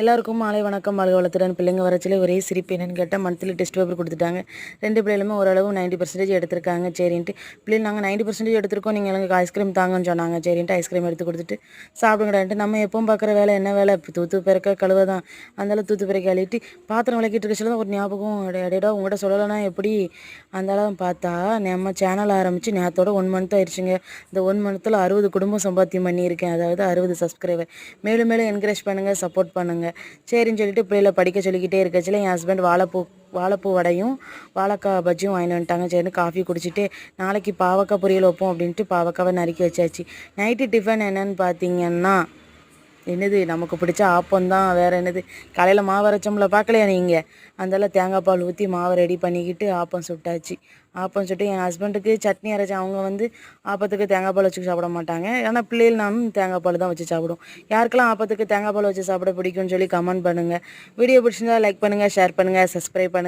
எல்லாருக்கும் மாலை வணக்கம். வாழ்க வளத்துடன். பிள்ளைங்க வரச்சில ஒரே சிரிப்பு. என்னன்னு கேட்டால் மந்த்லி டெஸ்ட் பேப்பர் கொடுத்துட்டாங்க. 2 பிள்ளைகளுமே ஓரளவு 90% எடுத்திருக்காங்க. சரின்ட்டு பிள்ளைகள் நாங்கள் 90% எடுத்திருக்கோம், நீங்கள் எங்களுக்கு ஐஸ்கிரீம் தாங்கன்னு சொன்னாங்க. சரின்ட்டு ஐஸ்கிரீம் எடுத்து கொடுத்துட்டு சாப்பிடுங்கடான்ட்டு நம்ம எப்பவும் பார்க்குற வேலை என்ன வேலை, தூத்து பிறக்க கழுவ தான். அந்தாலும் தூத்து பிறக்க அழிட்டு பாத்திரம் விளக்கிட்டு இருக்கச்சில தான் ஒரு ஞாபகம், அடையடா உங்கள்கிட்ட சொல்லலைன்னா எப்படி. அந்தாலும் பார்த்தா நம்ம சேனல் ஆரம்பித்து நேரத்தோட 1 மந்த் ஆயிடுச்சுங்க. இந்த 1 மந்த்தில் 60 குடும்பம் சம்பாத்தியம் பண்ணியிருக்கேன். அதாவது 60 சப்ஸ்கிரைபர். மேலும் மேலும் என்கரேஜ் பண்ணுங்கள், சப்போர்ட் பண்ணுங்கள். சரின்னு சொல்லிட்டு பிள்ளைகளை படிக்க சொல்லிக்கிட்டே இருக்கச்சில என் ஹஸ்பண்ட் வாழைப்பூ வடையும் வாழைக்காய் பஜ்ஜியும் வாங்கிட்டு வந்துட்டாங்க. சரின்னு காஃபி குடிச்சிட்டு நாளைக்கு பாவக்காய் பொரியல் வைப்போம் அப்படின்ட்டு பாவக்காவை நறுக்கி வச்சாச்சு. நைட்டு டிஃபன் என்னன்னு பார்த்தீங்கன்னா என்னது, நமக்கு பிடிச்ச ஆப்பம் தான். வேறு என்னது, காலையில் மாவு அரைச்சோம்ல பார்க்கலையா நீங்கள், அதெல்லாம் தேங்காய் பால் ஊற்றி மாவை ரெடி பண்ணிக்கிட்டு ஆப்பம் சுட்டாச்சு. ஆப்பம் சுட்டு என் ஹஸ்பண்டுக்கு சட்னி அரைச்சேன். அவங்க வந்து ஆப்பத்துக்கு தேங்காய் பால் வச்சு சாப்பிட மாட்டாங்க. ஆனால் பிள்ளைகள் நானும் தேங்காய் பால் தான் வச்சு சாப்பிடுவோம். யாருக்கெல்லாம் ஆப்பத்துக்கு தேங்காய் பால் வச்சு சாப்பிட பிடிக்கும்னு சொல்லி கமெண்ட் பண்ணுங்கள். வீடியோ பிடிச்சிருந்தா லைக் பண்ணுங்கள், ஷேர் பண்ணுங்கள், சப்ஸ்கிரைப் பண்ணுங்கள்.